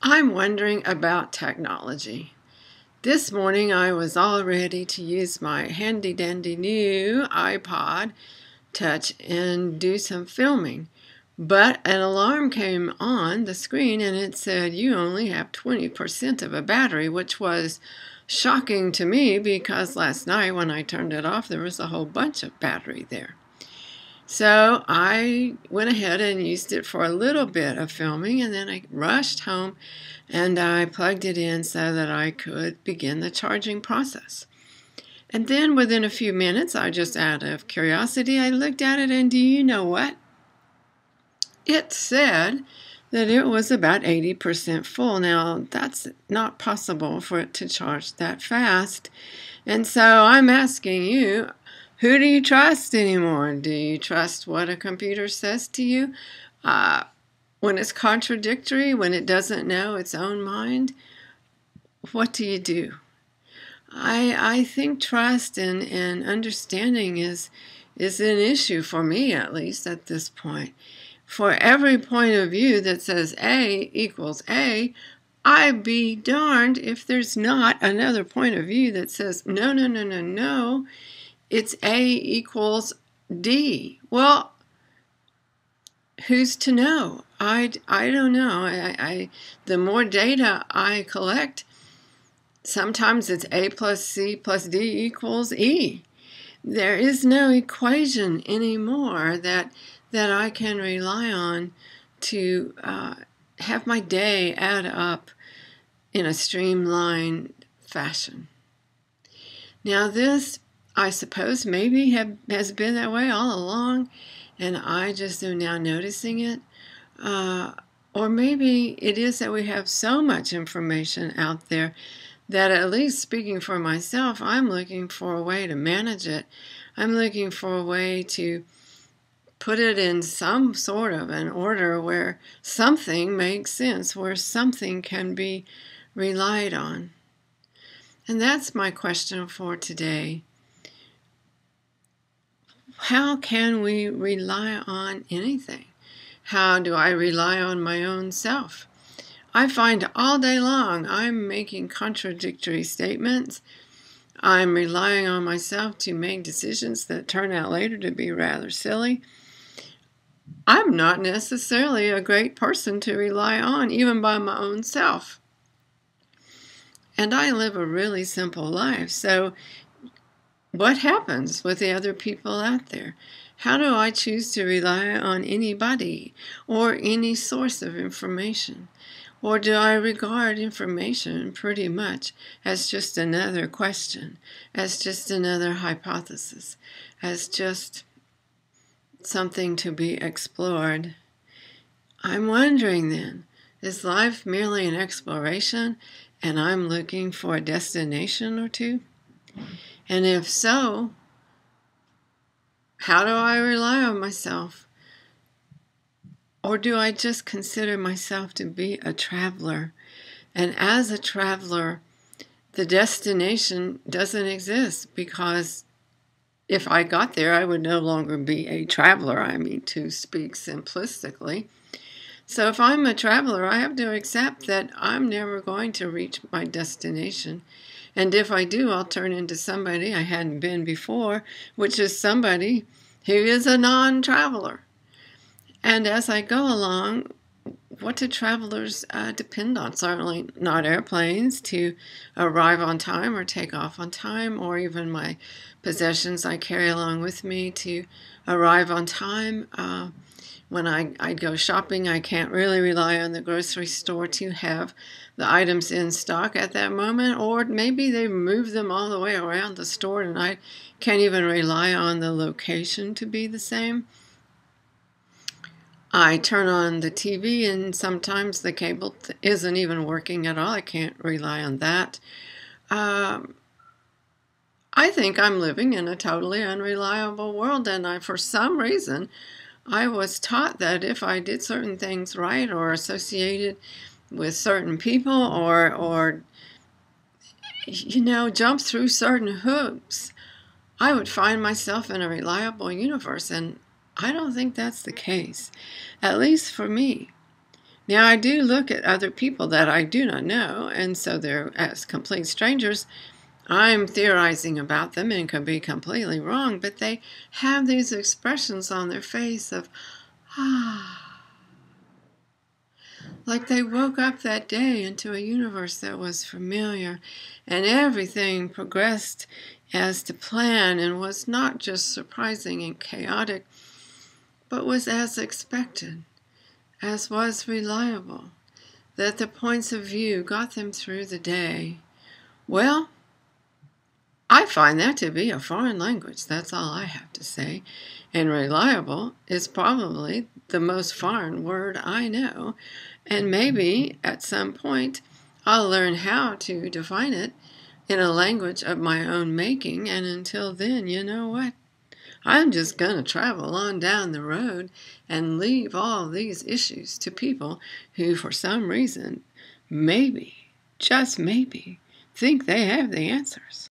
I'm wondering about technology. This morning I was all ready to use my handy dandy new iPod Touch and do some filming. But an alarm came on the screen and it said you only have 20% of a battery, which was shocking to me because last night when I turned it off there was a whole bunch of battery there. So I went ahead and used it for a little bit of filming, and then I rushed home and I plugged it in so that I could begin the charging process. And then within a few minutes, I just out of curiosity, I looked at it, and do you know what? It said that it was about 80% full. Now, that's not possible for it to charge that fast. And so I'm asking you, who do you trust anymore? Do you trust what a computer says to you when it's contradictory, when it doesn't know its own mind? What do you do? I think trust and understanding is an issue for me, at least at this point. For every point of view that says A equals A, I'd be darned if there's not another point of view that says no, no, no, no, no. It's A equals D. Well, who's to know? I don't know. The more data I collect, sometimes it's A plus C plus D equals E. There is no equation anymore that I can rely on to have my day add up in a streamlined fashion. Now this, I suppose, maybe has been that way all along, and I just am now noticing it. Or maybe it is that we have so much information out there that, at least speaking for myself, I'm looking for a way to manage it. I'm looking for a way to put it in some sort of an order where something makes sense, where something can be relied on. And that's my question for today. How can we rely on anything? How do I rely on my own self? I find all day long I'm making contradictory statements. I'm relying on myself to make decisions that turn out later to be rather silly. I'm not necessarily a great person to rely on, even by my own self. And I live a really simple life. So what happens with the other people out there? How do I choose to rely on anybody or any source of information? Or do I regard information pretty much as just another question, as just another hypothesis, as just something to be explored? I'm wondering then, is life merely an exploration and I'm looking for a destination or two? And if so, how do I rely on myself? Or do I just consider myself to be a traveler? And as a traveler, the destination doesn't exist, because if I got there, I would no longer be a traveler. I mean, to speak simplistically. So if I'm a traveler, I have to accept that I'm never going to reach my destination. And if I do, I'll turn into somebody I hadn't been before, which is somebody who is a non-traveler. And as I go along, what do travelers depend on? Certainly not airplanes to arrive on time or take off on time, or even my possessions I carry along with me to arrive on time. When I go shopping, I can't really rely on the grocery store to have the items in stock at that moment, or maybe they move them all the way around the store and I can't even rely on the location to be the same. I turn on the TV and sometimes the cable isn't even working at all. I can't rely on that. I think I'm living in a totally unreliable world, and for some reason, I was taught that if I did certain things right or associated with certain people or jumped through certain hoops, I would find myself in a reliable universe, and I don't think that's the case, at least for me. Now, I do look at other people that I do not know, and so they're as complete strangers. I'm theorizing about them and could be completely wrong, but they have these expressions on their face of, like they woke up that day into a universe that was familiar, and everything progressed as to plan and was not just surprising and chaotic, but was as expected, as was reliable, that the points of view got them through the day. Well, I find that to be a foreign language. That's all I have to say. And reliable is probably the most foreign word I know. And maybe at some point I'll learn how to define it in a language of my own making. And until then, you know what? I'm just going to travel on down the road and leave all these issues to people who, for some reason, maybe, just maybe, think they have the answers.